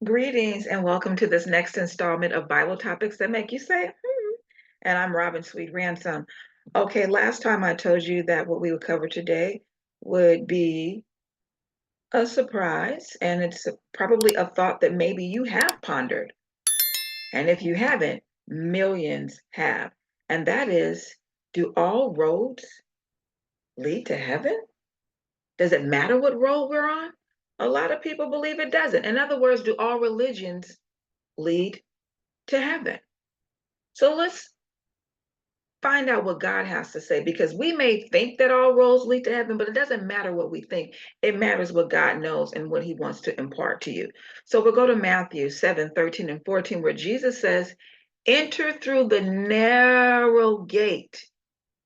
Greetings and welcome to this next installment of Bible Topics that make you say, hmm. And I'm Robin Sweet Ransom. Okay, last time I told you that what we would cover today would be a surprise, and it's probably a thought that maybe you have pondered. And if you haven't, millions have. And that is, do all roads lead to heaven? Does it matter what road we're on? A lot of people believe it doesn't. In other words, do all religions lead to heaven? So let's find out what God has to say, because we may think that all roads lead to heaven, but it doesn't matter what we think. It matters what God knows and what he wants to impart to you. So we'll go to Matthew 7:13 and 14, where Jesus says, enter through the narrow gate,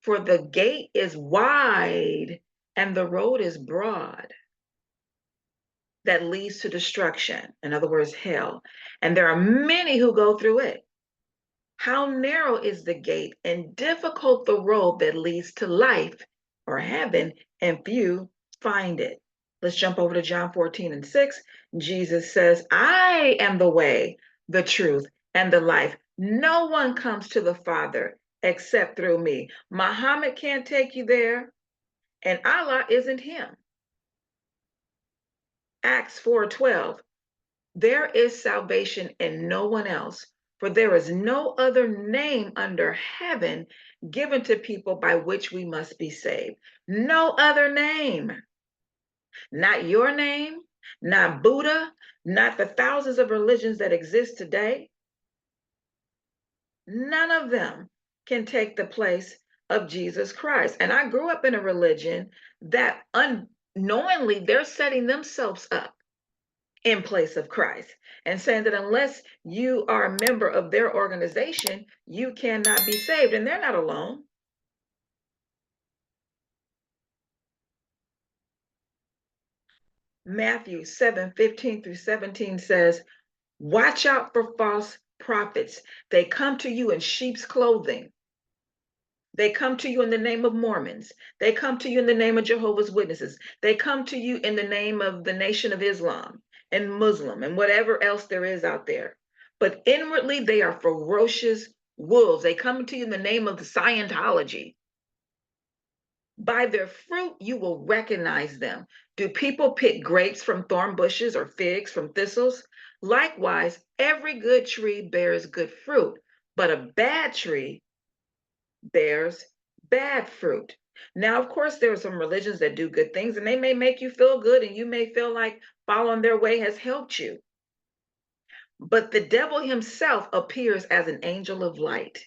for the gate is wide and the road is broad that leads to destruction. In other words, hell. And there are many who go through it. How narrow is the gate and difficult the road that leads to life or heaven, and few find it. Let's jump over to John 14 and 6. Jesus says, I am the way, the truth, and the life. No one comes to the Father except through me. Muhammad can't take you there, and Allah isn't him. Acts 4:12. There is salvation in no one else, for there is no other name under heaven given to people by which we must be saved. No other name. Not your name, not Buddha, not the thousands of religions that exist today. None of them can take the place of Jesus Christ. And I grew up in a religion that unknowingly they're setting themselves up in place of Christ and saying that unless you are a member of their organization, you cannot be saved. And they're not alone. Matthew 7:15 through 17 says, watch out for false prophets. They come to you in sheep's clothing. They come to you in the name of Mormons. They come to you in the name of Jehovah's Witnesses. They come to you in the name of the Nation of Islam and Muslim and whatever else there is out there. But inwardly, they are ferocious wolves. They come to you in the name of the Scientology. By their fruit, you will recognize them. Do people pick grapes from thorn bushes or figs from thistles? Likewise, every good tree bears good fruit, but a bad tree bears bad fruit. Now, of course, there are some religions that do good things and they may make you feel good and you may feel like following their way has helped you. But the devil himself appears as an angel of light,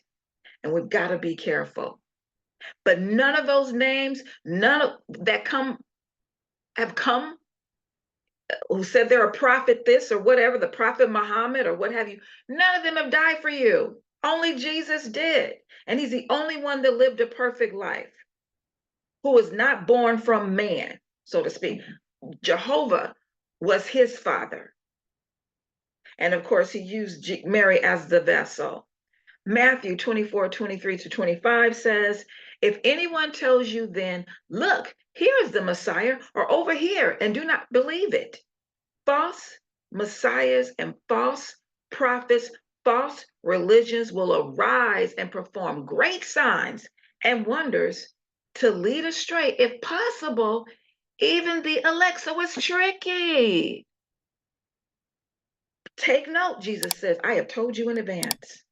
and we've got to be careful. But none of those names, none of that have come who said they're a prophet this or whatever, the prophet Muhammad or what have you, none of them have died for you. Only Jesus did. And he's the only one that lived a perfect life, who was not born from man, so to speak. Jehovah was his father. And of course, he used Mary as the vessel. Matthew 24:23 to 25 says, if anyone tells you then, look, here is the Messiah, or over here, and do not believe it. False messiahs and false prophets, false religions will arise and perform great signs and wonders to lead astray, if possible, even the elect. So it's tricky. Take note, Jesus says, I have told you in advance.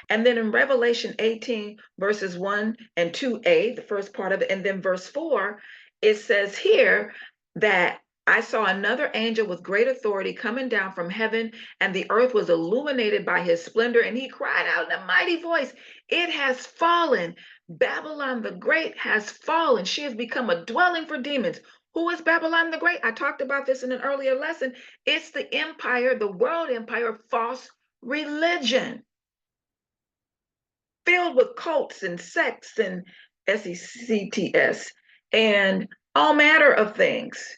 And then in Revelation 18, verses 1 and 2a, the first part of it, and then verse 4, it says here that I saw another angel with great authority coming down from heaven, and the earth was illuminated by his splendor. And he cried out in a mighty voice, it has fallen. Babylon the Great has fallen. She has become a dwelling for demons. Who is Babylon the Great? I talked about this in an earlier lesson. It's the empire, the world empire of false religion, filled with cults and sects and sects and all manner of things.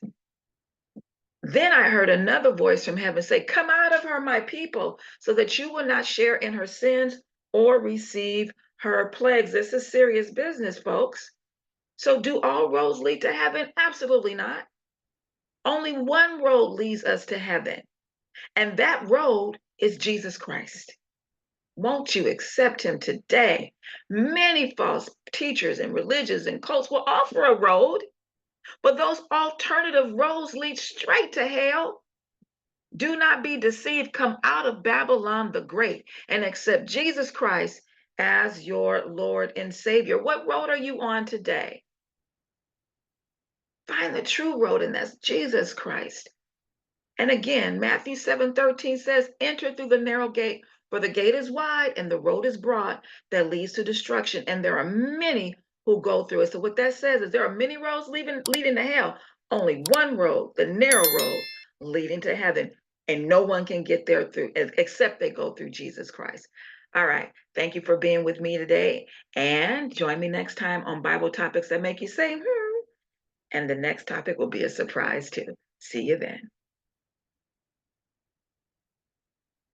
Then I heard another voice from heaven say, come out of her, my people, so that you will not share in her sins or receive her plagues. This is serious business, folks. So do all roads lead to heaven? Absolutely not. Only one road leads us to heaven. And that road is Jesus Christ. Won't you accept him today? Many false teachers and religions and cults will offer a road, but those alternative roads lead straight to hell. Do not be deceived. Come out of Babylon the Great and accept Jesus Christ as your Lord and Savior. What road are you on today? Find the true road, and that's Jesus Christ. And again, Matthew 7:13 says, enter through the narrow gate, for the gate is wide and the road is broad that leads to destruction. And there are many who go through it. So what that says is there are many roads leading to hell. Only one road, the narrow road, leading to heaven. And no one can get there through except they go through Jesus Christ. All right. Thank you for being with me today. And join me next time on Bible topics that make you say, hmm. And the next topic will be a surprise too. See you then.